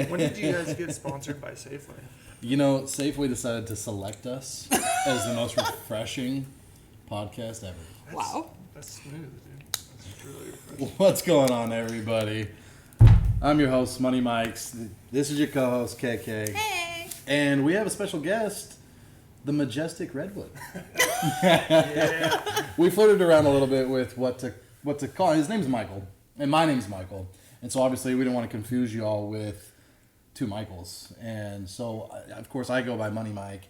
When did you guys get sponsored by Safeway? You know, Safeway decided to select us as the most refreshing podcast ever. Wow. That's smooth, dude. That's really refreshing. What's going on, everybody? I'm your host, Money Mikes. This is your co-host, KK. Hey! And we have a special guest, the Majestic Redwood. Yeah. We flirted around a little bit with what to call. His name's Michael, and my name's Michael. And so obviously we didn't want to confuse you all with two Michaels. And so, of course, I go by Money Mike.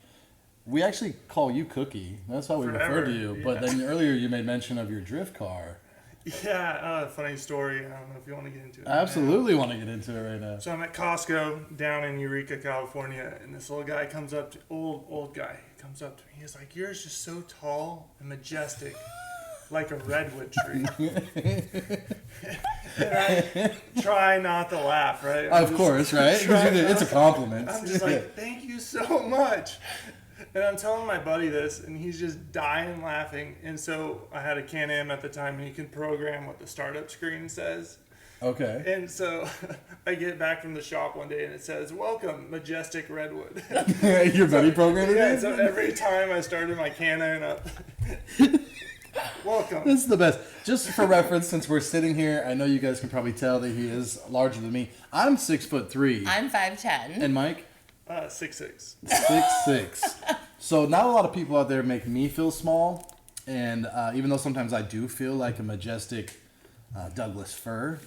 We actually call you Cookie. That's how we refer to you. Yeah. But then earlier you made mention of your drift car. Yeah, funny story. I don't know if you want to get into it. I absolutely want to get into it right now. So I'm at Costco down in Eureka, California, and this little guy comes up to old guy comes up to me. He's like, "Yours just so tall and majestic, like a redwood tree." And I try not to laugh, right? Of course, right? It's a compliment. I'm just like, "Thank you so much." And I'm telling my buddy this, and he's just dying laughing. And so I had a Can-Am at the time, and you can program what the startup screen says. Okay. And so I get back from the shop one day, and it says, "Welcome, Majestic Redwood." Your buddy programmed it? Yeah, so every time I started my Can-Am up, welcome. This is the best. Just for reference, since we're sitting here, I know you guys can probably tell that he is larger than me. I'm 6'3". I'm 5'10". And Mike? 6'6". 6'6". So not a lot of people out there make me feel small, and even though sometimes I do feel like a majestic Douglas fir,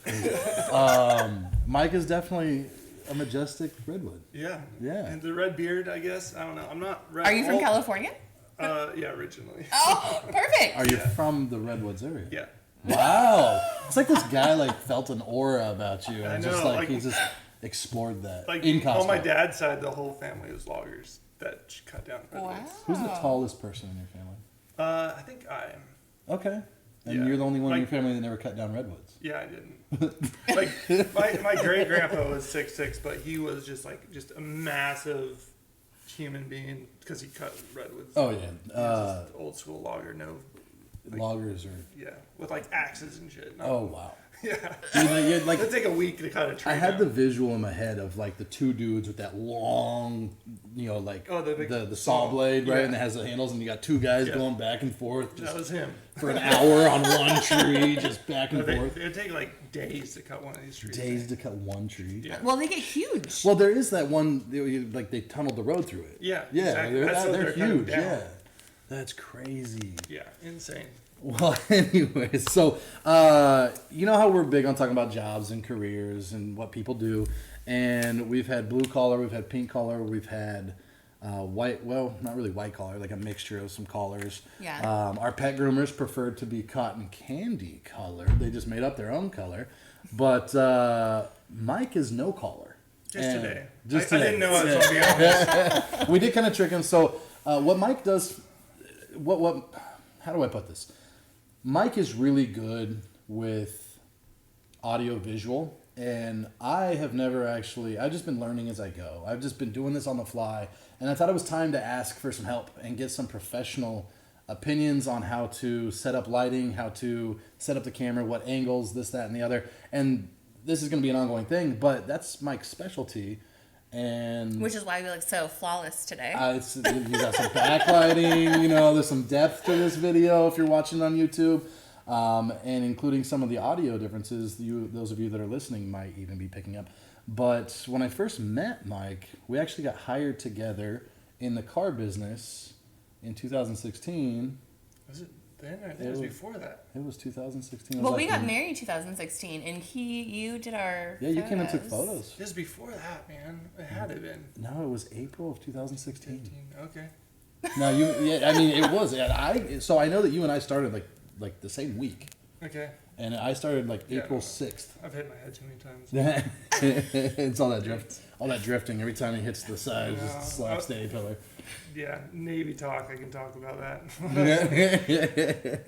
Mike is definitely a majestic redwood. Yeah. Yeah. And the red beard, I guess. I don't know. I'm not red. Are you from California? Yeah, originally. Oh, perfect. Are you from the Redwoods area? Yeah. Wow. It's like this guy felt an aura about you, and I know, he just explored that Like in Costco. on my dad's side, the whole family was loggers that cut down redwoods. Wow. Who's the tallest person in your family? I think I am. Okay. And Yeah. you're the only one in your Like- family that never cut down redwoods. Yeah, I didn't. Like my great grandpa was 6'6", but he was just a massive human being because he cut redwoods. Oh yeah. He was just old school logger, Loggers are. yeah, with axes and shit. No. Oh wow. Yeah. Dude, It'd take a week to cut a tree. I had down. the visual in my head of the two dudes with that long, the saw blade, right? Yeah. And it has the handles, and you got two guys Yeah. going back and forth That was him. for an hour on one tree, just back and forth. It'd take days to cut one of these trees. Days to cut one tree. Yeah. Well, they get huge. Well, there is that one. They tunneled the road through it. Yeah, Yeah, exactly. That's what they're they're cutting huge. down. Yeah, that's crazy. Yeah, insane. Well, anyways, so you know how we're big on talking about jobs and careers and what people do, and we've had blue collar, we've had pink collar, we've had white. Well, not really white collar, like a mixture of some collars. Yeah. Our pet groomers preferred to be cotton candy color. They just made up their own color, but Mike is no collar. Just today. Just I today. didn't know it, so I'll be honest. We did kind of trick him. So what Mike does, how do I put this? Mike is really good with audio visual, and I have never actually, I've just been learning as I go. I've just been doing this on the fly, and I thought it was time to ask for some help and get some professional opinions on how to set up lighting, how to set up the camera, what angles, this, that, and the other. And this is going to be an ongoing thing, but that's Mike's specialty. And Which is why we look so flawless today. you got some backlighting, there's some depth to this video if you're watching on YouTube, and including some of the audio differences those of you that are listening might even be picking up. But when I first met Mike, we actually got hired together in the car business in 2016. Was it then? I think it was before that. It was 2016. Well, we got married in 2016, and you did our Yeah, you came and took photos. photos. It was before that, man. It had to have been. No, it was April of 2016. 15. Okay. No, it was. So I know that you and I started like the same week. Okay. And I started Yeah. April 6th. I've hit my head too many times. It's all that drifting. Every time he hits the side, Yeah. just slaps the A-pillar. Yeah, Navy talk. I can talk about that.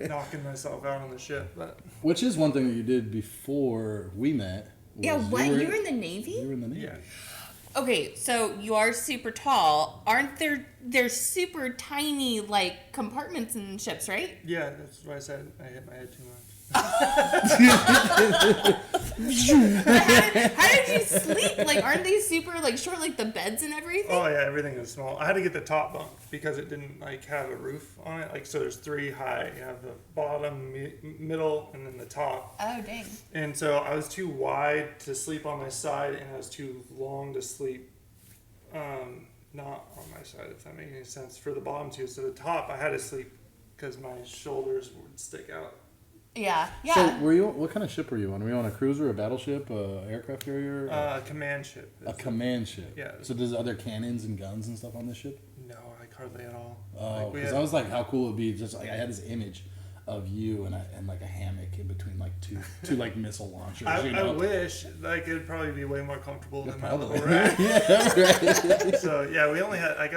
Knocking myself out on the ship, but Which is one thing that you did before we met. Yeah, what? You were in the Navy? You were in the Navy. yeah. Okay, so you are super tall. Aren't they're super tiny, compartments in ships, right? Yeah, that's why I said I hit my head too much. How did you sleep? Like, aren't they super like short, like the beds and everything? Oh yeah, everything was small. I had to get the top bunk because it didn't like have a roof on it. Like, so there's 3 high. You have the bottom, middle, and then the top. Oh dang. And so I was too wide to sleep on my side, and I was too long to sleep not on my side, if that makes any sense, for the bottom two. So the top, I had to sleep because my shoulders would stick out. Yeah. Yeah. So were you? What kind of ship were you on? Were you on a cruiser, a battleship, a aircraft carrier? Command ship. A command ship. Yeah. So there's other cannons and guns and stuff on this ship? No, like hardly at all. Oh, because I was like, how cool it would be. Just like I had this image of you and like a hammock in between like two like missile launchers. I wish like it'd probably be way more comfortable than my Probably. little rack. Yeah, right. So yeah, we only had we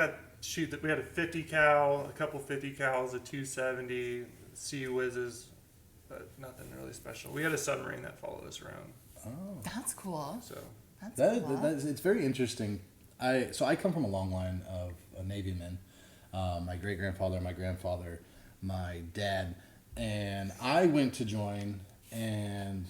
had a 50 cal, a couple 50 cals, a 270, Sea Whizzes, but nothing really special. We had a submarine that followed us around. Oh, That's cool. So That's cool. it's very interesting. I come from a long line of Navy men. My great grandfather, my grandfather, my dad, and I went to join, and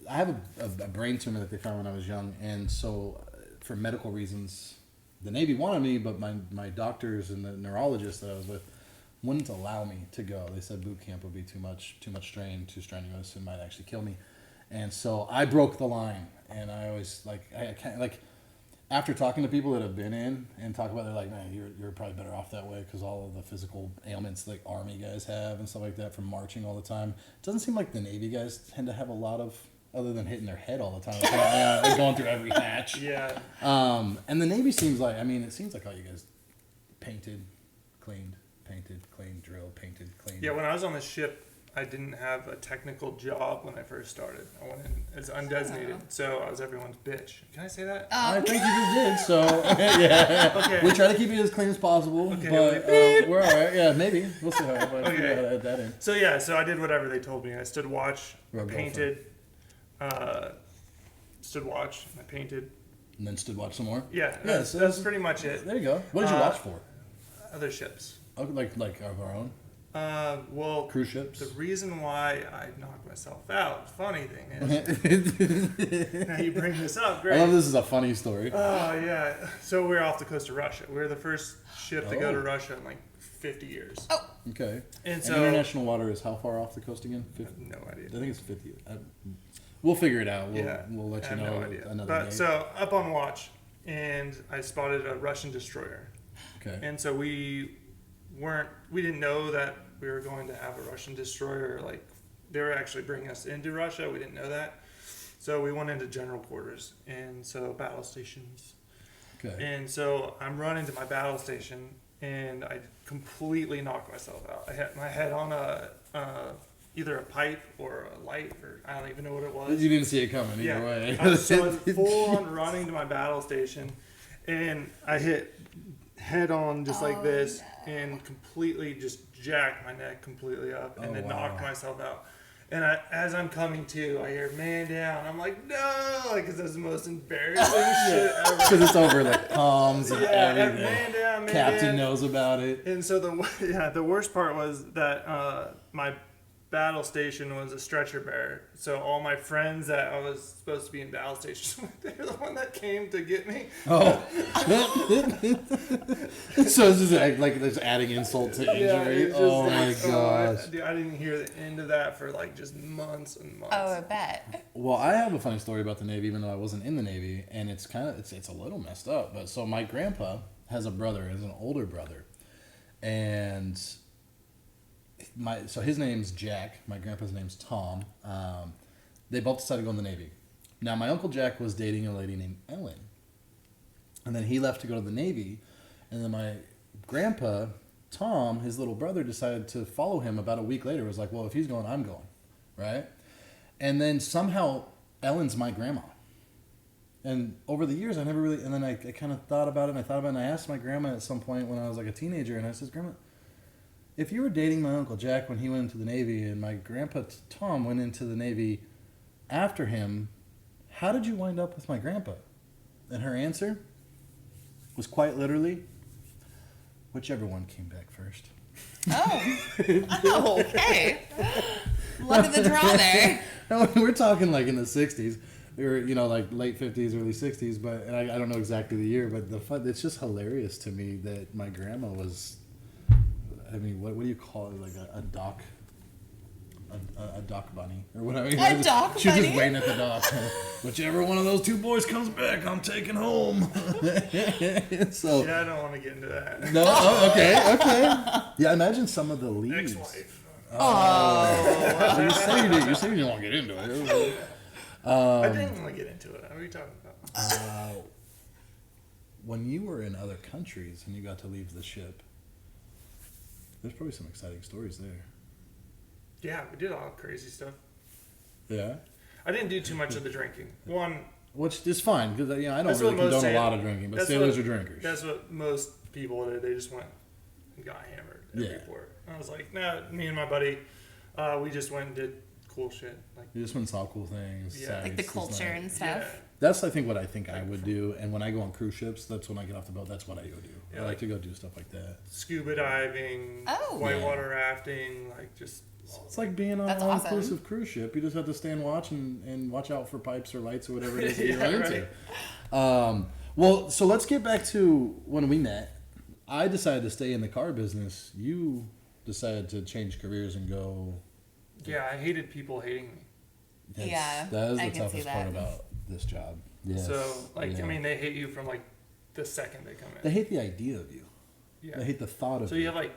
I have a brain tumor that they found when I was young, and so for medical reasons, the Navy wanted me, but my doctors and the neurologist that I was with wouldn't allow me to go. They said boot camp would be too much strain, too strenuous, and might actually kill me. And so I broke the line, and I always I can't after talking to people that have been in and talk about, they're like, man, you're probably better off that way because all of the physical ailments like Army guys have and stuff like that from marching all the time. It doesn't seem like the Navy guys tend to have a lot of, other than hitting their head all the time, they're going through every hatch. yeah, And the Navy seems like, it seems like all you guys painted, cleaned, drilled, painted, cleaned. yeah. When I was on the ship, I didn't have a technical job when I first started. I went in as undesignated, so I was everyone's bitch. Can I say that? I think you just did, so yeah. Okay. We try to keep it as clean as possible, Okay, but we're all right. Yeah, maybe. We'll see how it Okay. figure out how to add that in. So yeah, so I did whatever they told me. I stood watch, Or a painted, stood watch, I painted. And then stood watch some more. Yeah, Yeah, that's pretty much it. There you go. What did you watch for? Other ships. Oh, like of our own Well, cruise ships. the reason why I knocked myself out, funny thing is, now you bring this up, great. I love this is a funny story. Oh, yeah. So we were off the coast of Russia. We were the first ship to go to Oh. Russia in like 50 years. Oh. Okay. And so, international water is how far off the coast again? 50? no idea. I think it's 50. We'll figure it out. Yeah, We'll let I you have know no idea. another But day. so up on watch, and I spotted a Russian destroyer. Okay. And so we didn't know that we were going to have a Russian destroyer. Like, they were actually bringing us into Russia. We didn't know that. So we went into general quarters, and so battle stations. Okay. And so I'm running to my battle station, and I completely knocked myself out. I hit my head on either a pipe or a light, or I don't even know what it was. You didn't see it coming either Yeah. way. I was full on running to my battle station, and I hit head on just like this, and completely just jacked my neck completely up, and then knocked myself out. And as I'm coming to, I hear "man down." I'm like, no, like, because that's the most embarrassing shit ever. Because it's over like palms and Yeah, everything. man down, man Captain down. knows about it. And so the worst part was that my battle station was a stretcher bearer. So all my friends that I was supposed to be in battle stations with, they're the one that came to get me. Oh. So it's just like there's adding insult to injury. it's just Oh my like, gosh. I didn't hear the end of that for like just months and months. Oh, I bet. Well, I have a funny story about the Navy, even though I wasn't in the Navy, and it's a little messed up. But so my grandpa has a brother, has an older brother, and so his name's Jack. My grandpa's name's Tom. They both decided to go in the Navy. Now my Uncle Jack was dating a lady named Ellen, and then he left to go to the Navy, and then my grandpa Tom, his little brother, decided to follow him about a week later. It was like, well, if he's going, I'm going, right? And then somehow Ellen's my grandma. And over the years, I never really, and then I kind of thought about it, and I asked my grandma at some point when I was like a teenager, and I said, Grandma, if you were dating my Uncle Jack when he went into the Navy and my grandpa Tom went into the Navy after him, how did you wind up with my grandpa? And her answer was quite literally, whichever one came back first. Oh. Oh, okay. luck of the draw there. We're talking like in the 60s. Or, like late 50s, early 60s, but and I don't know exactly the year, but it's just hilarious to me that my grandma was, I mean, what do you call it, like a dock, a dock bunny or whatever. A dock bunny? She was just waiting at the dock. Whichever one of those two boys comes back, I'm taking home. So yeah, I don't want to get into that. no, okay. Yeah, imagine some of the leads. Ex-wife. Oh, you say you didn't want to get into it. I didn't want to get into it. What are you talking about? When you were in other countries and you got to leave the ship, there's probably some exciting stories there. Yeah, we did a lot of crazy stuff. Yeah? I didn't do too much of the drinking. One, Which is fine, because I don't That's really what most condone a say- lot of drinking, but that's sailors what- are drinkers. that's what most people did. They just went and got hammered every Yeah. port. I was like, nah, me and my buddy, we just went and did cool shit. Like, You just went and saw cool things. Yeah. Like the sights, culture it's and nice. stuff. yeah. That's, I think, what I think I would do. And when I go on cruise ships, that's when I get off the boat. That's what I go do. Yeah, I like like- to go do stuff like that. Scuba diving, Oh. whitewater rafting, like just. It's like being on That's an awesome. all-inclusive cruise ship. You just have to stand watch and watch out for pipes or lights or whatever it is that you Yeah, run into. Well, so let's get back to when we met. I decided to stay in the car business. You decided to change careers and go. Yeah, I hated people hating me. Yeah, that is I the can see toughest part that. about this job. Yes, So, like, yeah. I mean, they hate you from like the second they come They in. hate the idea of you. Yeah. They hate the thought of So you have like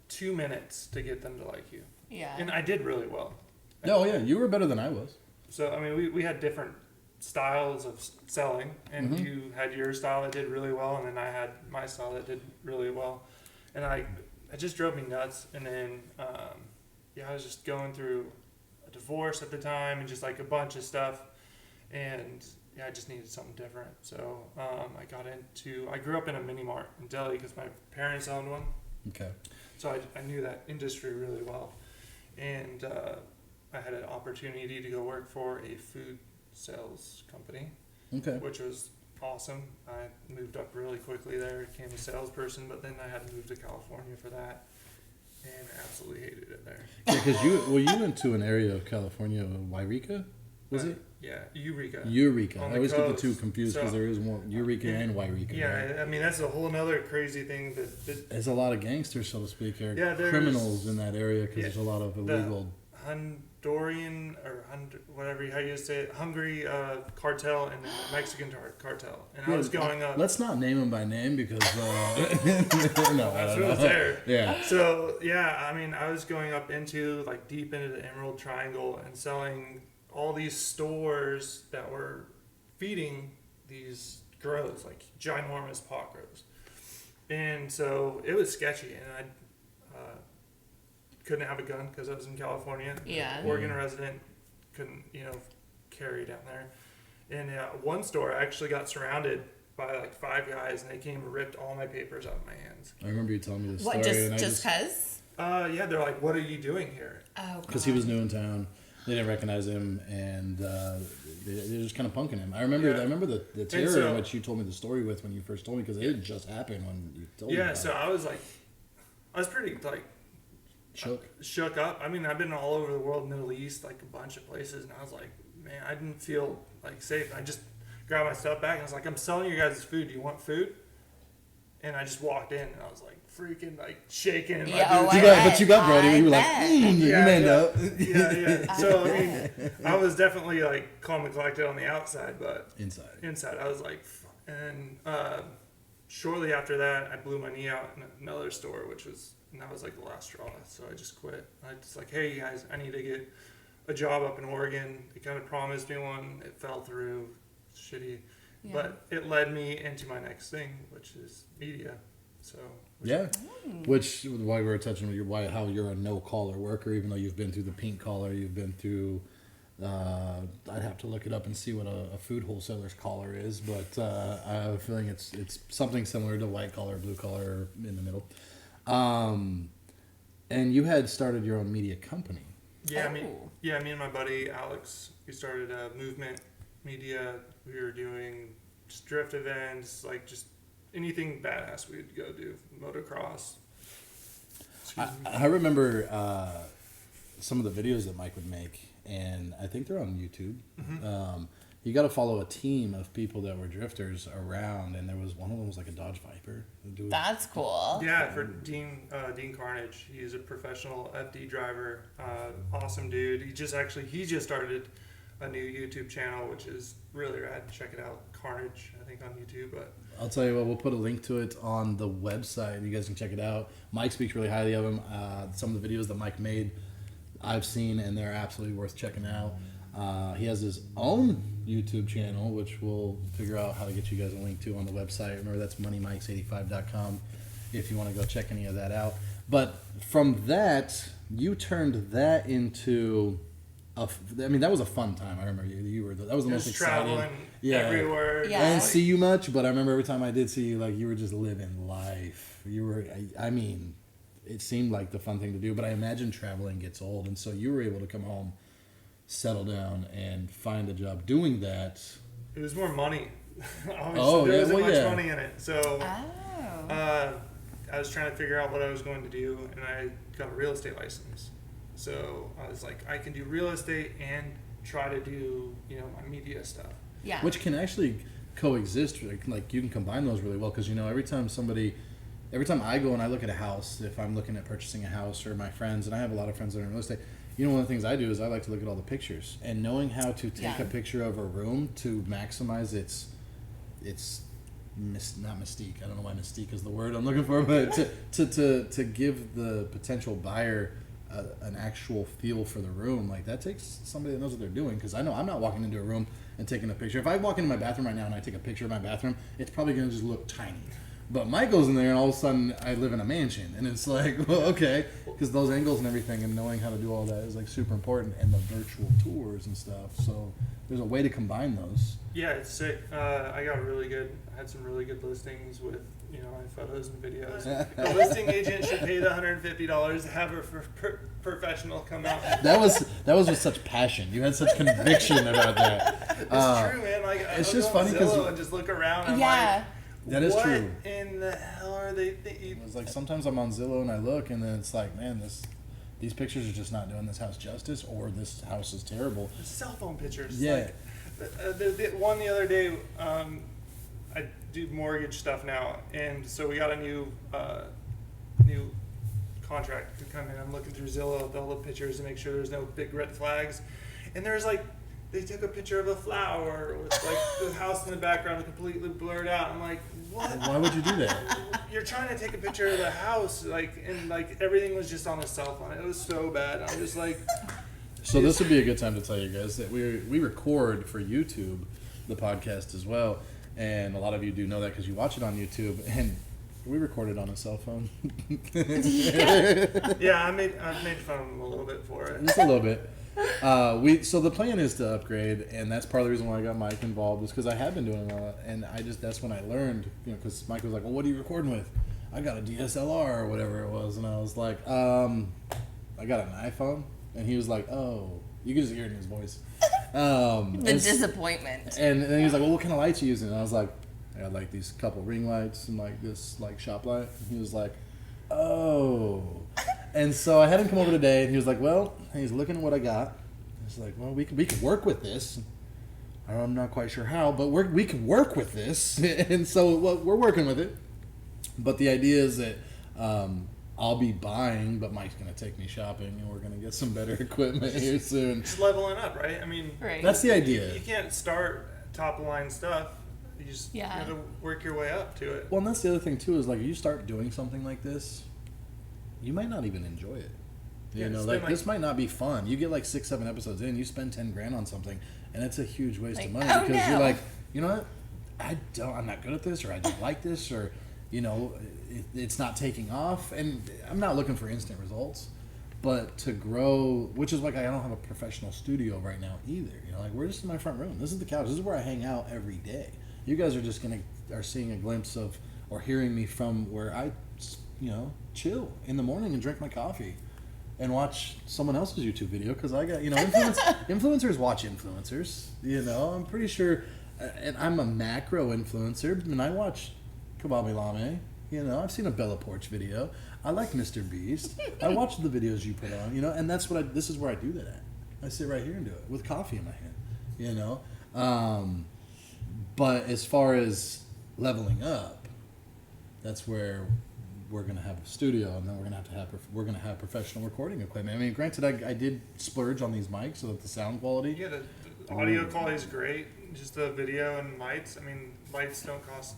2 minutes to get them to like you. Yeah. And I did really well. Oh yeah, you were better than I was. So, I mean, we had different styles of selling, and Mhm. you had your style that did really well, and then I had my style that did really well. And it just drove me nuts. And then, I was just going through a divorce at the time and just like a bunch of stuff. And yeah, I just needed something different. So I grew up in a mini mart in Delhi because my parents owned one. Okay. So I knew that industry really well. And I had an opportunity to go work for a food sales company, Okay. which was awesome. I moved up really quickly there, became a salesperson, but then I had to move to California for that, and absolutely hated it there. Yeah, because you went to an area of California, Wairika, was it? Yeah, Eureka. Eureka. On I the always get the coast. two confused because So- there is one Eureka and Wairika. Yeah, right? I mean, that's a whole other crazy thing that There's a lot of gangsters, so to speak, or Yeah, there's- criminals in that area because Yeah, there's a lot of illegal. Honduran or whatever how you say it, Hungary cartel and the Mexican cartel. And I was going up. Let's not name them by name because no, That's what was there. Yeah. So yeah, I mean, I was going up into like deep into the Emerald Triangle and selling all these stores that were feeding these grows, like ginormous pot grows. And so it was sketchy, and I couldn't have a gun because I was in California. Yeah. Oregon resident, couldn't carry down there. And one store I actually got surrounded by like 5 guys, and they came and ripped all my papers out of my hands. I remember you telling me this What, story, and I just cause? Yeah, they're like, "What are you doing here?" Oh, because he was new in town. They didn't recognize him, and they were just kind of punking him. I remember. Yeah. I remember the terror so- in which you told me the story with when you first told me because it had just happened when you told me. Yeah, about so it. I was pretty like shook up. I mean, I've been all over the world, Middle East, like a bunch of places, and I was like, man, I didn't feel like safe. I just grabbed my stuff back and I was like, I'm selling you guys food. Do you want food? And I just walked in and I was like freaking like shaking. And Yeah, my oh, boots- But you got Brody. I You were like, bet. you Yeah, manned yeah. up. yeah. So I mean, I was definitely like calm and collected on the outside, but Inside. I was like, and shortly after that, I blew my knee out in another store, and that was like the last straw. So I just quit. I just like, hey guys, I need to get a job up in Oregon. They kind of promised me one. It fell through. Shitty. Yeah. But it led me into my next thing, which is media. So Yeah, which why we were touching on how you're a no collar worker, even though you've been through the pink collar, you've been through. I'd have to look it up and see what a food wholesaler's collar is, but I have a feeling it's something similar to white collar, blue collar, in the middle. And you had started your own media company. yeah, Oh. me and my buddy Alex, we started a movement media. We were doing just drift events, like just anything badass we'd go do. Motocross. Excuse me. I remember some of the videos that Mike would make, and I think they're on YouTube. Mm-hmm. You got to follow a team of people that were drifters around, and there was one of them was like a Dodge Viper. That's cool. Yeah, for Dean Carnage. He's a professional FD driver. Awesome dude. He just started a new YouTube channel, which is really rad. Check it out, Carnage. I think on YouTube. But I'll tell you what, we'll put a link to it on the website. You guys can check it out. Mike speaks really highly of him. Some of the videos that Mike made, I've seen, and they're absolutely worth checking out. He has his own YouTube channel, which we'll figure out how to get you guys a link to on the website. Remember, that's moneymikes85.com if you want to go check any of that out. But from that, you turned that into that was a fun time. I remember that was the most exciting. Traveling everywhere. Yeah. I didn't see you much, but I remember every time I did see you, like, you were just living life. You were, I mean, it seemed like the fun thing to do, but I imagine traveling gets old, and so you were able to come home, settle down, and find a job doing that. It was more money. Obviously, there wasn't much money in it. So I was trying to figure out what I was going to do, and I got a real estate license. So I was like, I can do real estate and try to do, my media stuff. Yeah. Which can actually coexist. Like you can combine those really well, because every time I go and I look at a house, if I'm looking at purchasing a house, or my friends, and I have a lot of friends that are in real estate, one of the things I do is I like to look at all the pictures, and knowing how to take a picture of a room to maximize its not mystique. I don't know why mystique is the word I'm looking for, but to give the potential buyer an actual feel for the room, like that takes somebody that knows what they're doing. Because I know I'm not walking into a room and taking a picture. If I walk into my bathroom right now and I take a picture of my bathroom, it's probably going to just look tiny. But Mike goes in there and all of a sudden I live in a mansion, and it's like, well, okay, because those angles and everything and knowing how to do all that is like super important, and the virtual tours and stuff. So there's a way to combine those. Yeah, it's sick. I had some really good listings with my photos and videos. The listing agent should pay the $150 to have a professional come out. That was with such passion. You had such conviction about that. It's true, man. Like, it's I'll just go on funny because Zillow and just look around. And I'm like, that is true. What in the hell are they thinking? It's like sometimes I'm on Zillow and I look, and then it's like, man, these pictures are just not doing this house justice, or this house is terrible. Cell phone pictures. Yeah. Like, the other day, I do mortgage stuff now, and so we got a new contract to come in. I'm looking through Zillow at all the pictures to make sure there's no big red flags, and there's like, they took a picture of a flower with like the house in the background completely blurred out. I'm like, what? Why would you do that? You're trying to take a picture of the house, and everything was just on a cell phone. It was so bad. I'm just like. So this would be a good time to tell you guys that we record for YouTube, the podcast as well, and a lot of you do know that because you watch it on YouTube, and we recorded on a cell phone. Yeah, I've made fun of them a little bit for it. Just a little bit. So the plan is to upgrade, and that's part of the reason why I got Mike involved, is because I have been doing a lot, and that's when I learned, because Mike was like, well, what are you recording with? I got a DSLR or whatever it was, and I was like, I got an iPhone, and he was like, oh, you can just hear it in his voice. The disappointment. And then he was like, well, what kind of lights are you using? And I was like, I got like these couple ring lights and like this like shop light. And he was like, oh. And so I had him come over today, and he was like, well, he's looking at what I got. He's like, well, we can work with this. I'm not quite sure how, but we can work with this. And so we're working with it. But the idea is that I'll be buying, but Mike's going to take me shopping, and we're going to get some better equipment here soon. Just leveling up, right? I mean, that's the idea. You can't start top of the line stuff. You just got to work your way up to it. Well, and that's the other thing too, is like, you start doing something like this, you might not even enjoy it. This might not be fun. You get like 6-7 episodes in, you spend $10,000 on something, and it's a huge waste of money, because you're like, you know what? I'm not good at this, or I don't like this, or it's not taking off, and I'm not looking for instant results. But to grow, which is like, I don't have a professional studio right now either. We're just in my front room. This is the couch. This is where I hang out every day. You guys are just are seeing a glimpse of, or hearing me from where I, chill in the morning and drink my coffee and watch someone else's YouTube video, because I got, influencers watch influencers. I'm pretty sure, and I'm a macro influencer, and I watch Kabami Lame You know, I've seen a Bella Porch video. I like Mr. Beast. I watch the videos you put on, you know, and that's what this is where I do that at. I sit right here and do it with coffee in my hand, you know. But as far as leveling up, that's where we're gonna have a studio, and then we're gonna have professional recording equipment. I mean, granted, I did splurge on these mics so that the sound quality. Yeah, the audio quality is great. Just the video and lights. I mean, lights don't cost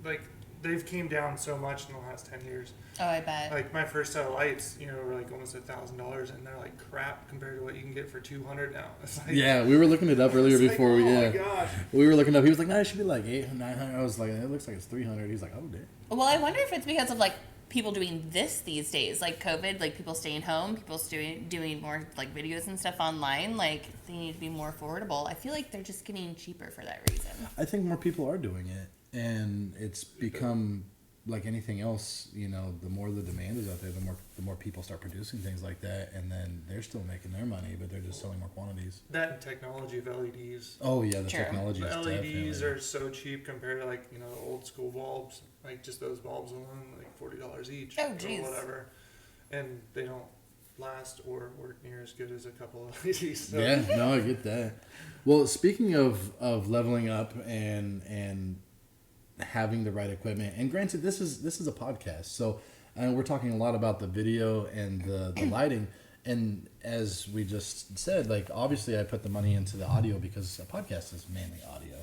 like they've came down so much in the last 10 years. Oh, I bet. Like my first set of lights, you know, were like almost $1,000, and they're like crap compared to what you can get for $200 now. It's like, Yeah, we were looking it up earlier it's before like, we. oh Yeah, my gosh. we were looking up. He was like, "No, it should be like 800, 900." I was like, "It looks like it's 300." He's like, "Oh, damn." Well, I wonder if it's because of like people doing this these days, like COVID, like people staying home, people doing more like videos and stuff online. Like they need to be more affordable. I feel like they're just getting cheaper for that reason. I think more people are doing it, and it's become like anything else. You know, the more the demand is out there, the more people start producing things like that, and then they're still making their money, but they're just selling more quantities. That and technology of LEDs. Oh yeah, the True. technology The is LEDs definitely. are so cheap compared to like, you know, old school bulbs. Like just those bulbs alone, like $40 each Oh, or jeez. whatever, and they don't last or work near as good as a couple of LEDs. So. Yeah, no, I get that. Well, speaking of leveling up and having the right equipment, and granted, this is a podcast, so we're talking a lot about the video and the lighting. And as we just said, like obviously, I put the money into the audio because a podcast is mainly audio.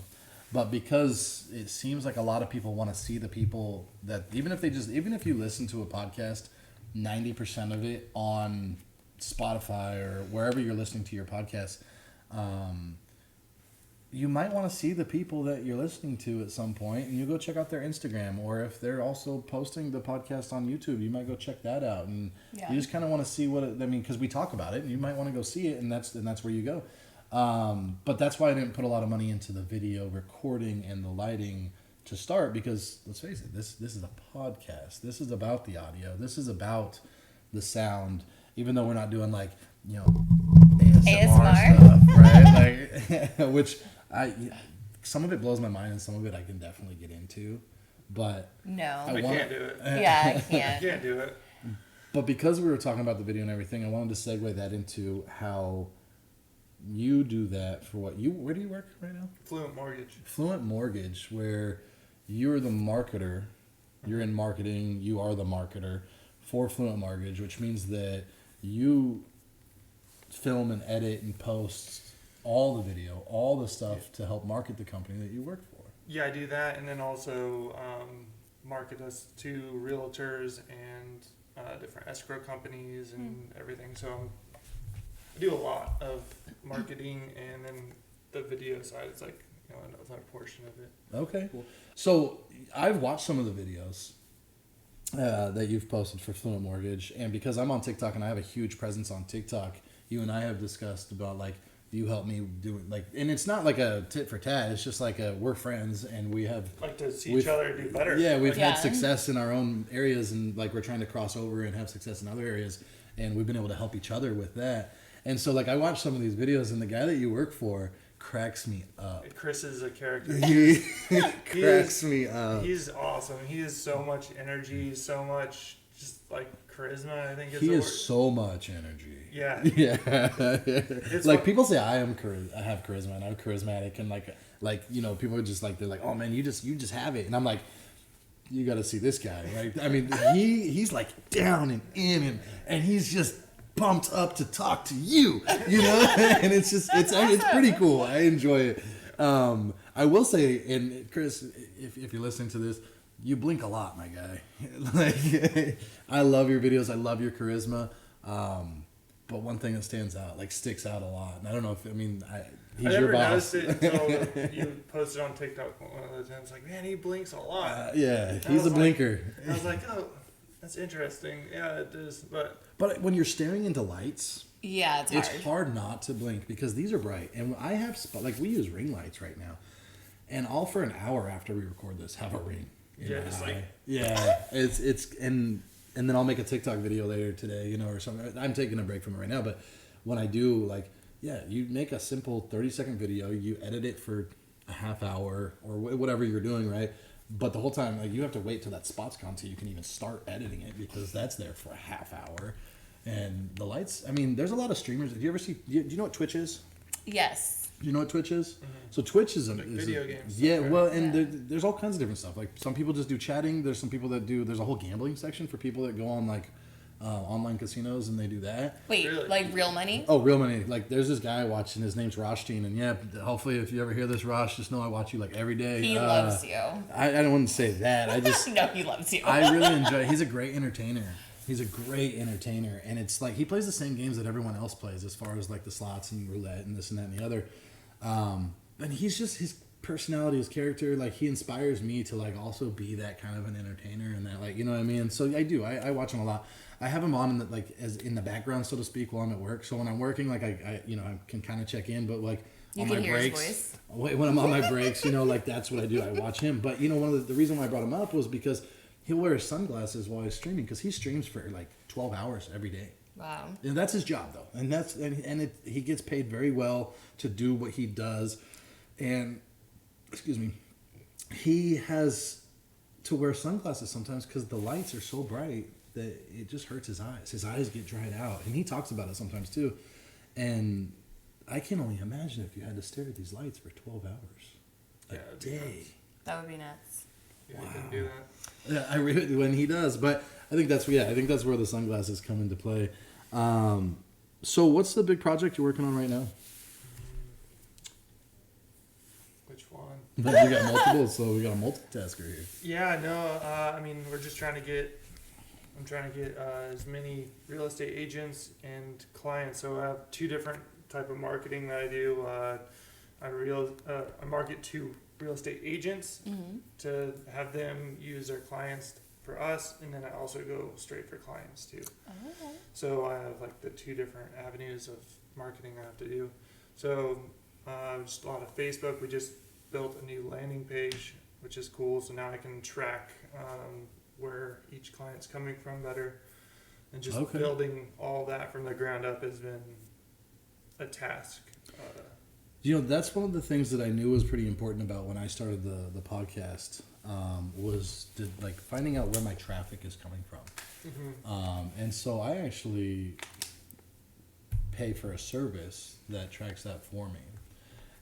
But because it seems like a lot of people want to see the people that even if you listen to a podcast, 90% of it on Spotify or wherever you're listening to your podcast, you might want to see the people that you're listening to at some point, and you go check out their Instagram, or if they're also posting the podcast on YouTube, you might go check that out, and Yeah. you just kind of want to see because we talk about it, and you might want to go see it, and that's where you go. But that's why I didn't put a lot of money into the video recording and the lighting to start, because let's face it, this is a podcast. This is about the audio. This is about the sound, even though we're not doing like, you know, ASMR stuff, right? Like, which some of it blows my mind, and some of it I can definitely get into, but No. I can't do it. Yeah, I I can't. can't do it. But because we were talking about the video and everything, I wanted to segue that into how you do that for where do you work right now? Fluent Mortgage. Fluent Mortgage, where you're the marketer, you're in marketing, you are the marketer for Fluent Mortgage, which means that you film and edit and post all the video, all the stuff to help market the company that you work for. Yeah, I do that, and then also market us to realtors and different escrow companies and everything. So I do a lot of marketing, and then the video side is like, you know, another portion of it. Okay. So I've watched some of the videos that you've posted for Fluent Mortgage, and because I'm on TikTok and I have a huge presence on TikTok, you and I have discussed about like, you help me do it, like, and it's not like a tit for tat. It's just like we're friends and we have Like to see each other do better. Yeah, we've Yeah. had success in our own areas, and like we're trying to cross over and have success in other areas, and we've been able to help each other with that. And so like I watched some of these videos, and the guy that you work for cracks me up. Chris is a character. He cracks me up. He's awesome. He has so much energy, so much just like charisma. I think He is so much energy. Yeah. Yeah. It's Like fun- people say I have charisma and I'm charismatic, and like you know, people are just like, they're like, oh man, you just have it, and I'm like, you got to see this guy, right? I mean, he's like down and in, and he's just pumped up to talk to you, you know, and it's just it's pretty cool. I enjoy it. I will say, and Chris, if you're listening to this, you blink a lot, my guy. Like, I love your videos. I love your charisma. But one thing that sticks out a lot, and I don't know if he's I your never boss. noticed it until you posted on TikTok one of those times. Like, man, he blinks a lot. Yeah, I he's was a like- blinker. I was like, oh, that's interesting. Yeah, it is. But when you're staring into lights, Yeah, it's it's hard. hard not to blink because these are bright. And I have like we use ring lights right now, and all for an hour after we record this have a ring. in Yeah, my just eye. like- Yeah, it's and then I'll make a TikTok video later today, you know, or something. I'm taking a break from it right now, but when I do, like, yeah, you make a simple 30-second video, you edit it for a half hour or whatever you're doing, right? But the whole time, like, you have to wait till that spots count till you can even start editing it, because that's there for a half hour. And the lights, I mean, there's a lot of streamers. Do you know what Twitch is? Yes. Do you know what Twitch is? Mm-hmm. So Twitch is video games. Yeah, Okay. well, and there's all kinds of different stuff. Like, some people just do chatting. There's some people that there's a whole gambling section for people that go on, like, online casinos, and they do that. Wait, Really? like real money? Oh, real money. Like, there's this guy watching. His name's Roshteen, and yeah, hopefully if you ever hear this, Rosh, just know I watch you like every day. He loves you. I don't want to say that. I just No, he loves you. I really enjoy. He's a great entertainer. He's a great entertainer, and it's like he plays the same games that everyone else plays, as far as like the slots and roulette and this and that and the other. And he's just, his personality, his character, like, he inspires me to like also be that kind of an entertainer, and that, like, you know what I mean. So I watch him a lot. I have him on in the, like, as in the background, so to speak, while I'm at work. So when I'm working, like, I can kind of check in, but like You on can my hear his breaks, voice. when I'm on my breaks, like, that's what I do. I watch him. But one of the reason why I brought him up was because he'll wear his sunglasses while he's streaming, because he streams for like 12 hours every day. Wow. And that's his job, though, and he gets paid very well to do what he does. And excuse me, he has to wear sunglasses sometimes because the lights are so bright that it just hurts his eyes. His eyes get dried out, and he talks about it sometimes too. And I can only imagine if you had to stare at these lights for 12 hours a day. That would be nuts. Yeah, you can do that. Yeah, I really, when he does, but I think that's where the sunglasses come into play. So what's the big project you're working on right now? Which one? You got multiple, so we got a multitasker here. Yeah, no, I mean, we're just trying to get, I'm trying to get as many real estate agents and clients. So I have two different type of marketing that I do. I market to real estate agents to have them use their clients for us, and then I also go straight for clients too. Oh. So I have like the two different avenues of marketing I have to do. So just a lot of Facebook. We just built a new landing page, which is cool. So now I can track where each client's coming from better, and just building all that from the ground up has been a task. That's one of the things that I knew was pretty important about when I started the podcast, was like finding out where my traffic is coming from. And so I actually pay for a service that tracks that for me.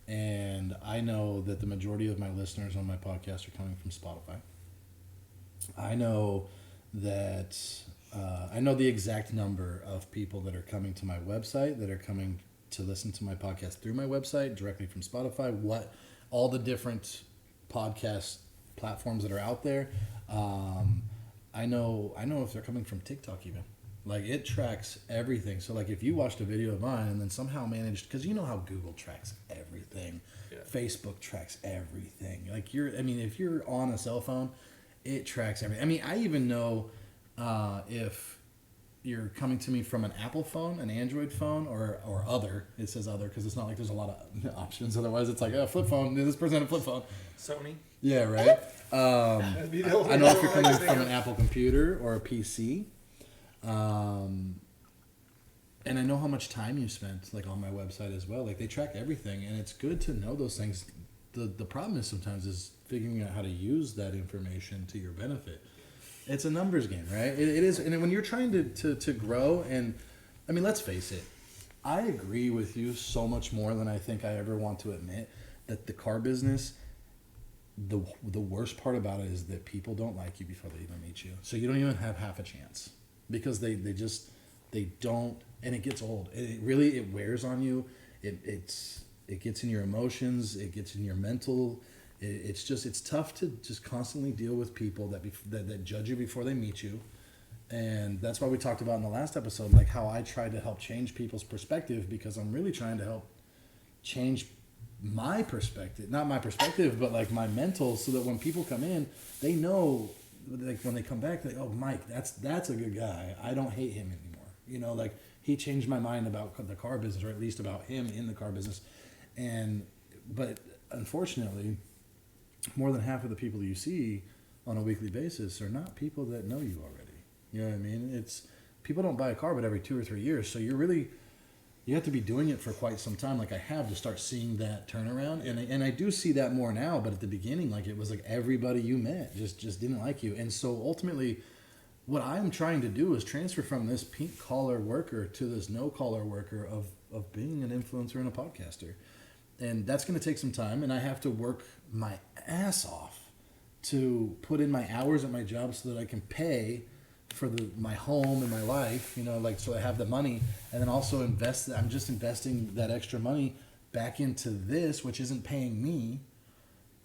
And I know that the majority of my listeners on my podcast are coming from Spotify. I know that I know the exact number of people that are coming to my website, that are coming to listen to my podcast through my website directly from Spotify, what all the different podcast platforms that are out there. I know if they're coming from TikTok even. Like, it tracks everything. So like, if you watched a video of mine and then somehow managed, because you know how Google tracks everything, Facebook tracks everything. Like, if you're on a cell phone, it tracks everything. I even know if you're coming to me from an Apple phone, an Android phone, or other. It says other because it's not like there's a lot of options. Otherwise, it's like a flip phone. This person had a flip phone. Sony. Yeah, right. I know if you're coming from an Apple computer or a PC, and I know how much time you spent like on my website as well. Like, they track everything, and it's good to know those things. The problem is sometimes is figuring out how to use that information to your benefit. It's a numbers game, right? It is, and when you're trying to grow, and let's face it, I agree with you so much more than I think I ever want to admit that the car business, the worst part about it is that people don't like you before they even meet you. So you don't even have half a chance, because they don't, and it gets old. It wears on you. It gets in your emotions. It gets in your mental. It's tough to just constantly deal with people that judge you before they meet you. And that's why we talked about in the last episode, like how I tried to help change people's perspective, because I'm really trying to help change my perspective, not my perspective, but like my mental, so that when people come in, they know, like when they come back, they, oh, Mike, that's a good guy. I don't hate him anymore. Like, he changed my mind about the car business, or at least about him in the car business. But unfortunately, more than half of the people you see on a weekly basis are not people that know you already. You know what I mean? It's people don't buy a car but every 2 or 3 years. So you're really, you have to be doing it for quite some time, like I have, to start seeing that turnaround. And I do see that more now, but at the beginning, like it was like everybody you met just didn't like you. And so ultimately, what I'm trying to do is transfer from this pink collar worker to this no collar worker of being an influencer and a podcaster. And that's going to take some time, and I have to work my ass off to put in my hours at my job so that I can pay for my home and my life, like, so I have the money, and then also invest. I'm just investing that extra money back into this, which isn't paying me,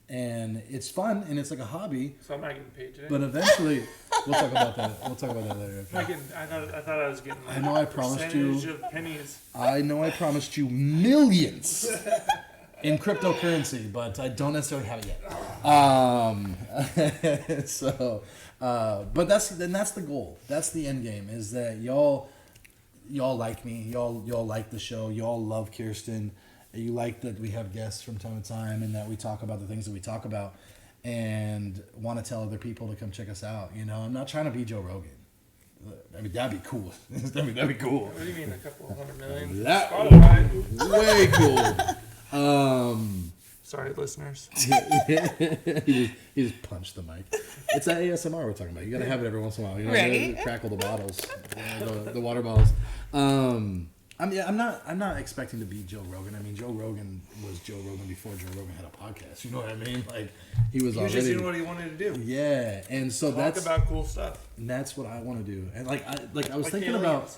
and it's fun and it's like a hobby. So I'm not getting paid today. But eventually, we'll talk about that. We'll talk about that later. Okay? I thought I was getting. Like, I know I promised you. Percentage of pennies. I know I promised you millions in cryptocurrency, but I don't necessarily have it yet. But that's the goal. That's the end game. Is that y'all like me? Y'all like the show. Y'all love Kirsten. You like that we have guests from time to time, and that we talk about the things that we talk about, and want to tell other people to come check us out. I'm not trying to be Joe Rogan. I mean, that'd be cool. That'd be cool. What do you mean, a couple of $100 million? That Spotify. would be way cool. Sorry, listeners. he just punched the mic. It's that ASMR we're talking about. You gotta have it every once in a while. Right. Crackle the bottles, the water bottles. I'm not expecting to be Joe Rogan. I mean, Joe Rogan was Joe Rogan before Joe Rogan had a podcast. You know what I mean? Like he was just doing what he wanted to do. Yeah, and so Talk about cool stuff. that's what I want to do. And I was thinking about.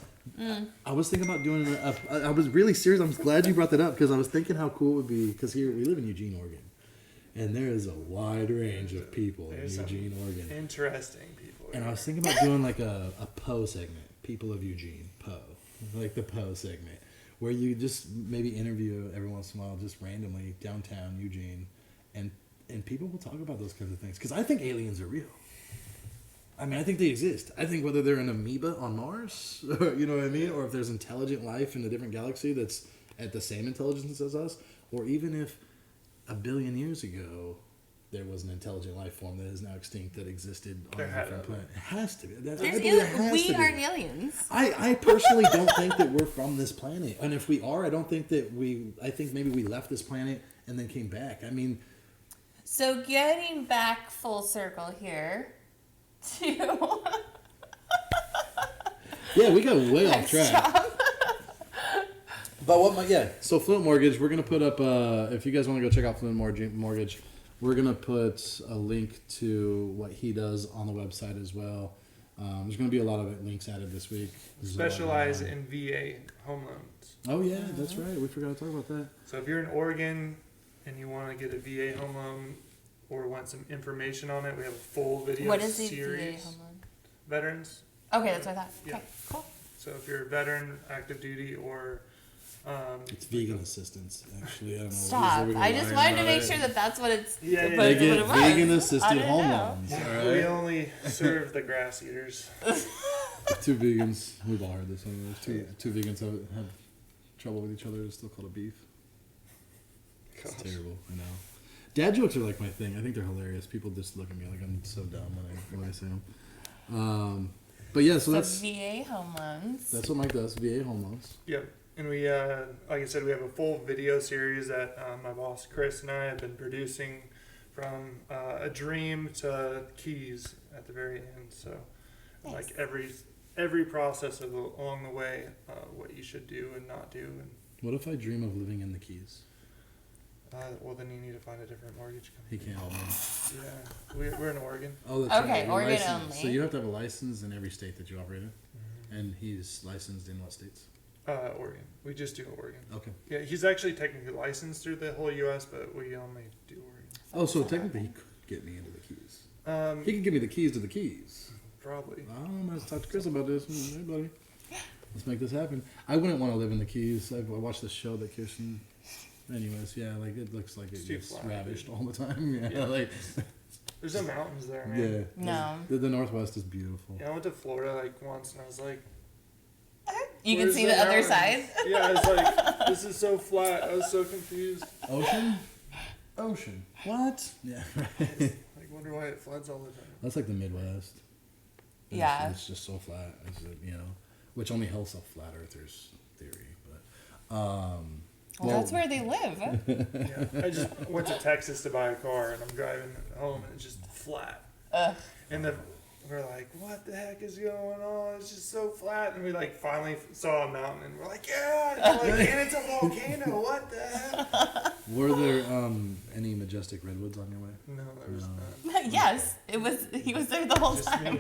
I was thinking about doing. I was really serious. I'm glad you brought that up, because I was thinking how cool it would be. Because here we live in Eugene, Oregon, and there is a wide range of people in Eugene, Oregon. Interesting people. And I was thinking about doing like a Poe segment, People of Eugene, Poe, like the Poe segment, where you just maybe interview every once in a while, just randomly downtown Eugene, and people will talk about those kinds of things. Because I think aliens are real. I mean, I think they exist. I think whether they're an amoeba on Mars, or, you know what I mean, or if there's intelligent life in a different galaxy that's at the same intelligence as us, or even if 1 billion years ago there was an intelligent life form that is now extinct that existed on a different planet. It has to be. We aren't aliens. I personally don't think that we're from this planet. And if we are, I don't think that I think maybe we left this planet and then came back. I mean... So getting back full circle here to... Yeah, we got way off track. But so Fluent Mortgage, we're going to put up, if you guys want to go check out Fluent Mortgage, we're going to put a link to what he does on the website as well. There's going to be a lot of links added this week. Specialize in VA home loans. Oh, yeah, that's right. We forgot to talk about that. So if you're in Oregon and you want to get a VA home loan or want some information on it, we have a full video series. What is the VA home loan? Veterans. Okay, that's what I thought. Yeah. Okay, cool. So if you're a veteran, active duty, or... it's vegan assistance, actually. I don't know. Stop. I just wanted to make sure that that's what it's Yeah, what yeah, They it get was. vegan assisted home know. loans. All We right? only serve the grass eaters. Two vegans. We've all heard this one. There's two vegans have trouble with each other. It's still called a beef. It's terrible. I know. Dad jokes are like my thing. I think they're hilarious. People just look at me like I'm so dumb when I say them. But yeah, so that's VA home loans. that's what Mike does. VA home loans. Yep. And we, like I said, we have a full video series that my boss Chris and I have been producing, from a dream to keys at the very end. So, Nice. like every process along the way, what you should do and not do. And What if I dream of living in the Keys? well, then you need to find a different mortgage He company. can't help me. Yeah, we're in Oregon. Oh, that's Okay, right. You're Oregon licensed. only. So you have to have a license in every state that you operate in, and he's licensed in what states? Oregon. We just do Oregon. Okay. Yeah, he's actually technically licensed through the whole U.S., but we only do Oregon. Oh, so technically he could get me into the Keys. He could give me the keys to the Keys. Probably. I'm going to talk to Chris about this. Hey, buddy. Let's make this happen. I wouldn't want to live in the Keys. I watched this show that Kirsten... Anyways, yeah, like it looks like it It's too gets flat, ravished dude. all the time. Yeah, Yeah. like... There's no mountains there, man. Yeah. No. The Northwest is beautiful. Yeah, I went to Florida like once, and I was like, You can "Where's see the other mountains?" side. Yeah, I was like, this is so flat. I was so confused. Ocean? Ocean. What? Yeah. Like, wonder why it floods all the time. That's like the Midwest. It's- Yeah. It's just so flat. It's, which only helps a flat earther's theory. Well, that's where they live. Yeah. I just went to Texas to buy a car, and I'm driving home, and it's just flat. And we're like, what the heck is going on? It's just so flat. And we like finally saw a mountain, and we're like, yeah. And, we're like, and it's a volcano. What the heck? Were there any Majestic Redwoods on your way? No, there was none. Yes, it was. He was there the whole Just time. me.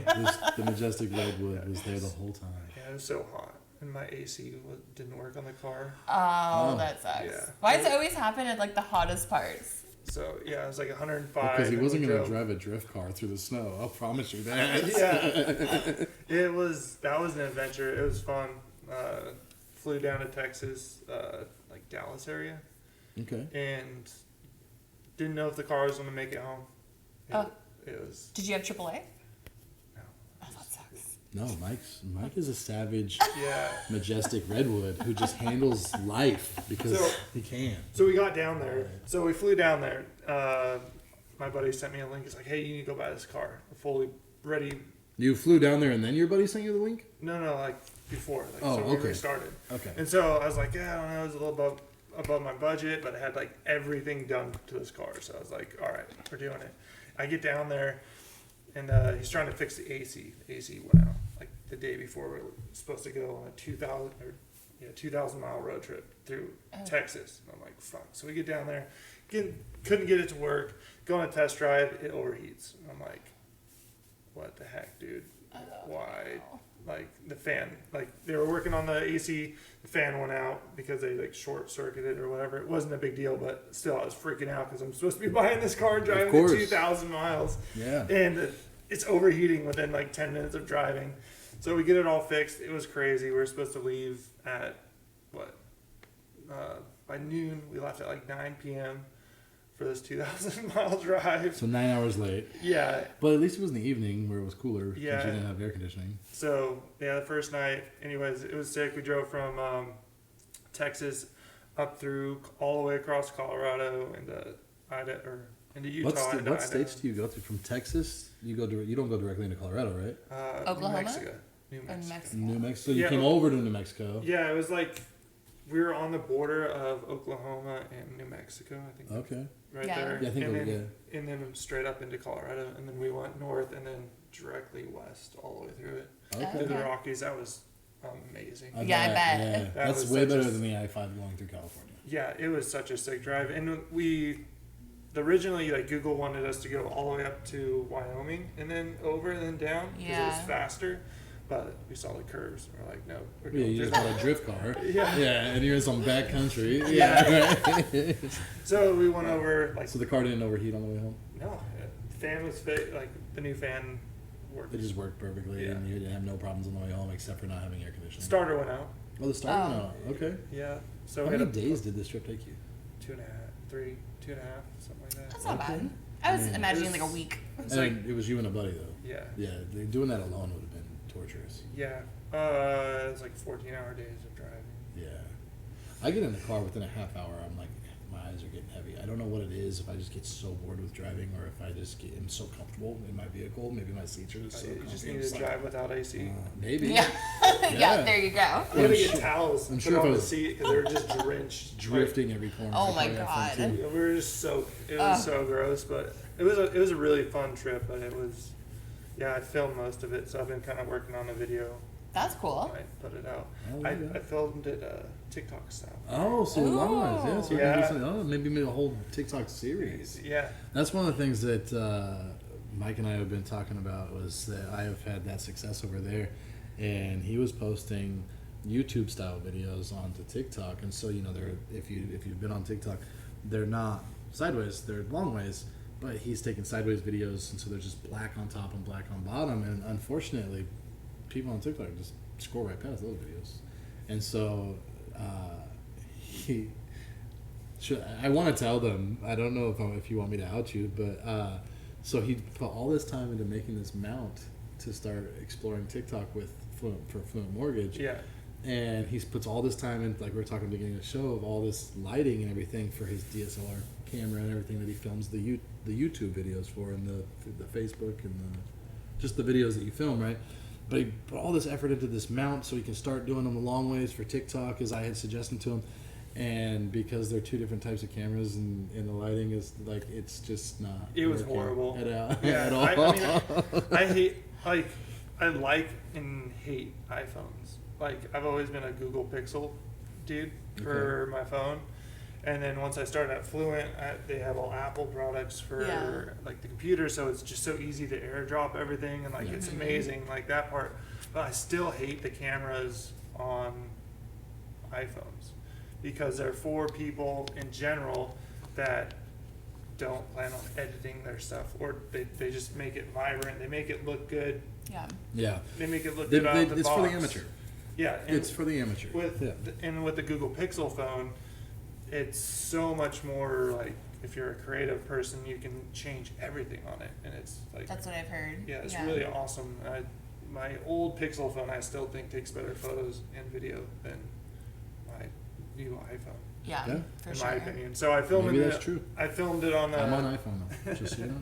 The Majestic Redwood was there the whole time. Yeah, it was so hot, and my AC didn't work on the car. Oh, that sucks. Yeah. Why does it always happen at like the hottest parts? So yeah, it was like 105. Because he and wasn't we going to drove- drive a drift car through the snow. I'll promise you that. Yeah, that was an adventure. It was fun. Flew down to Texas, like Dallas area, Okay. and didn't know if the car was going to make it home. It was Did you have AAA? no. Oh, that sucks. No, Mike is a savage, Yeah. Majestic Redwood who just handles life because So- he can. So we got down there. So we flew down there. My buddy sent me a link. He's like, "Hey, you need to go buy this car. Fully ready." You flew down there and then your buddy sent you the link? No, like before. Like, Oh, so when okay. we started. Okay. And so I was like, yeah, I don't know, it was a little above my budget, but I had like everything done to this car. So I was like, all right, we're doing it. I get down there, and he's trying to fix the AC. The AC went out like the day before we were supposed to go on a 2,000 mile road trip through Texas. And I'm like, fuck. So we get down there, couldn't get it to work. Go on a test drive, it overheats. I'm like, what the heck, dude? Why? Like the fan, like they were working on the AC, the fan went out because they like short circuited or whatever. It wasn't a big deal, but still I was freaking out because I'm supposed to be buying this car and driving it 2,000 miles. Yeah. And it's overheating within like 10 minutes of driving. So we get it all fixed. It was crazy. We were supposed to leave at by noon. We left at like 9 p.m. for this 2,000 mile drive. So 9 hours late. Yeah. But at least it was in the evening where it was cooler Yeah. since you didn't have air conditioning. So yeah, the first night, anyways, it was sick. We drove from Texas up through all the way across Colorado into into Utah. into What Idaho. states do you go through? From Texas, you don't go directly into Colorado, right? Oklahoma? New Mexico. New Mexico. New Mexico. So you Yeah. came over to New Mexico. Yeah, it was like we were on the border of Oklahoma and New Mexico, I think. Okay. Right Yeah. there. Yeah, I think and, we then, and then straight up into Colorado, and then we went north and then directly west all the way through it. Okay. Through the Okay. Rockies. That was amazing. Yeah, I bet. Yeah. That That's was way such better a- than the I-5 going through California. Yeah, it was such a sick drive. And originally, like, Google wanted us to go all the way up to Wyoming and then over and then down because it was Yeah. faster. But we saw the curves. And we're like, no, we're Yeah, going you through just bought a drift car. Yeah. Yeah, and you're in some back country. Yeah. Right. So we went over, like, So the car didn't overheat on the way home? no, the fan was fit. Like, the new fan worked. It just worked perfectly, Yeah. and you didn't have no problems on the way home except for not having air conditioning. Starter went out. Oh, the starter? Oh. No. Okay. Yeah. So How we many had days did this trip take you? 2.5, 3, 2.5, something like that. That's not Okay. bad. I was Yeah. imagining like a week. It's like, And it was you and a buddy, though. yeah. Yeah, doing that alone would have been torturous. Yeah. It's like 14-hour days of driving. Yeah. I get in the car within a half hour, I'm like, my eyes are getting heavy. I don't know what it is, if I just get so bored with driving or if I just am so comfortable in my vehicle. Maybe my seats are just so You comfy. just I'm need just to like, drive without AC. Maybe. Yeah. Yeah. Yeah, there you go. We had to I'm get sure- towels I'm and sure put if I on the was seat because they were just drenched. Drifting every corner. Oh I my probably have fun, God. too. Like, we were just soaked. It was so gross, but it was a really fun trip. But it was, yeah, I filmed most of it, so I've been kind of working on a video. That's cool. I put it out. Oh, there you go. I filmed it TikTok style. Oh, so long as, yeah. So Yeah. yeah. Maybe a whole TikTok series. Yeah. That's one of the things that Mike and I have been talking about was that I have had that success over there, and he was posting YouTube style videos onto TikTok, and so they're if you've been on TikTok, they're not sideways, they're long ways, but he's taking sideways videos, and so they're just black on top and black on bottom, and unfortunately, people on TikTok just scroll right past those videos, and so I want to tell them. I don't know if you want me to out you, but so he put all this time into making this mount to start exploring TikTok with Fluent Mortgage. Yeah. And he puts all this time in, like we were talking at the beginning of the show, of all this lighting and everything for his DSLR camera and everything that he films the YouTube videos for, and the Facebook and just the videos that you film, right? but he put all this effort into this mount so he can start doing them the long ways for TikTok, as I had suggested to him. And because they're two different types of cameras and the lighting is like, it's just not. It was working horrible. At all. I mean, I hate, like, I like and hate iPhones. Like, I've always been a Google Pixel dude for my phone. And then once I started at Fluent, they have all Apple products for like the computer, so it's just so easy to airdrop everything, and like it's amazing, like that part. But I still hate the cameras on iPhones because they're for people in general that don't plan on editing their stuff, or they just make it vibrant. They make it look good. Yeah. They make it look good out of the it's box. for the amateur. Yeah. It's for the amateur. And with the Google Pixel phone, it's so much more like, if you're a creative person, you can change everything on it, and it's like, That's what I've heard. yeah, it's really awesome. My old Pixel phone, I still think takes better photos and video than my new iPhone. Yeah, for in sure. my opinion. So I filmed Maybe it. that's true. I filmed it on the. I'm on iPhone now, just so you know.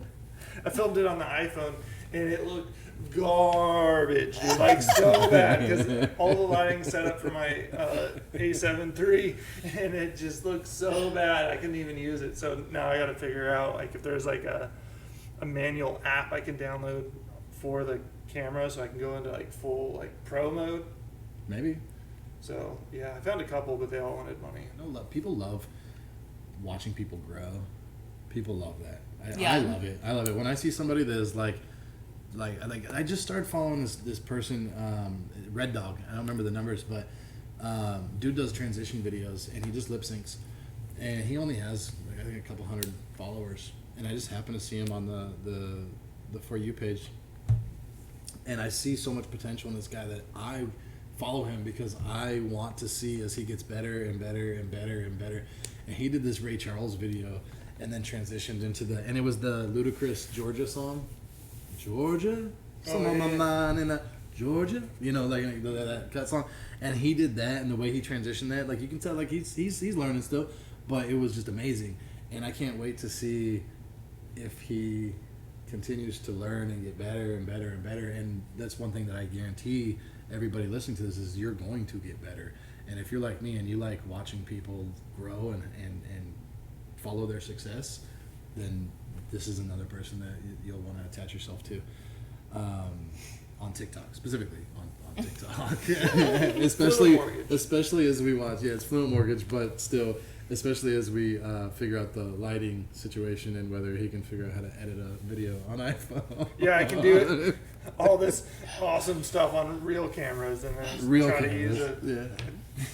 I filmed it on the iPhone, and it looked garbage, dude, like so bad, because all the lighting set up for my A7 III, and it just looked so bad I couldn't even use it. So now I got to figure out, like, if there's like a manual app I can download for the camera, so I can go into like full like pro mode. Maybe. So yeah, I found a couple, but they all wanted money. No, people love watching people grow. People love that. Yeah. I love it. I love it when I see somebody that is like I just started following this person, Red Dog. I don't remember the numbers, but dude does transition videos, and he just lip syncs, and he only has like, I think a couple hundred followers, and I just happen to see him on the For You page, and I see so much potential in this guy that I follow him because I want to see as he gets better and better and better and better. And he did this Ray Charles video and then transitioned into and it was the Ludacris Georgia song. Georgia? Some on my mind in Georgia? You know, like that cut song. And he did that, and the way he transitioned that, like you can tell like he's learning still, but it was just amazing. And I can't wait to see if he continues to learn and get better and better and better. And that's one thing that I guarantee everybody listening to this is you're going to get better. And if you're like me and you like watching people grow and follow their success, then this is another person that you'll want to attach yourself to, on TikTok, specifically on TikTok. especially as we watch. Yeah, it's Fluent Mortgage, but still, especially as we figure out the lighting situation and whether he can figure out how to edit a video on iPhone. Yeah, I can do it. All this awesome stuff on real cameras, and then try to use a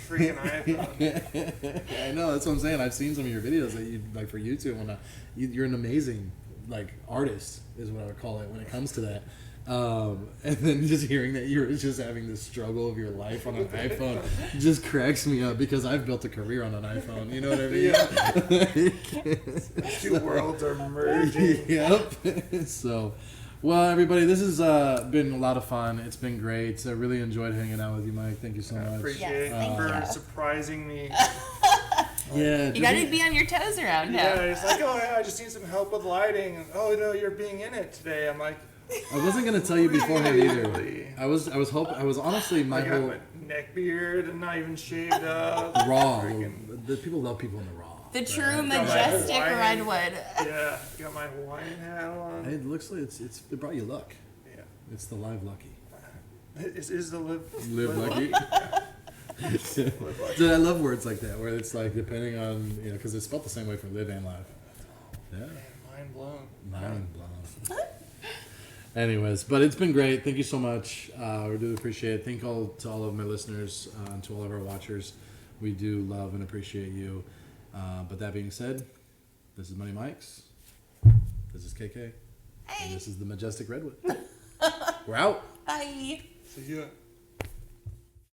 freaking iPhone. I know, that's what I'm saying. I've seen some of your videos that you like for YouTube, and you're an amazing like artist, is what I would call it when it comes to that. And then just hearing that you're just having the struggle of your life on an iPhone just cracks me up because I've built a career on an iPhone. You know what I mean? Yeah. Two worlds are merging. Yep. So, well, everybody, this has been a lot of fun. It's been great. I really enjoyed hanging out with you, Mike. Thank you so much. I appreciate it for surprising me. Yeah, you gotta be on your toes around him. Yeah, it's like, oh yeah, I just need some help with lighting. Oh no, you're being in it today. I'm like, I wasn't gonna tell you beforehand either. I was honestly I got my neck beard and not even shaved up. Raw. The people love people in the raw. The true Majestic Redwood. Yeah, got my Hawaiian hat on. It looks like it brought you luck. Yeah. It's the live lucky. Is the Live lucky. Dude, I love words like that, where it's like depending on, you know, because it's spelled the same way for live and live. Yeah. Man, mind blown. Mind blown. Anyways, but it's been great. Thank you so much. We do appreciate it. Thank you to all of my listeners, and to all of our watchers. We do love and appreciate you. But that being said, this is Money Mike's. This is KK. Hey. And this is the Majestic Redwood. We're out. Bye. See ya.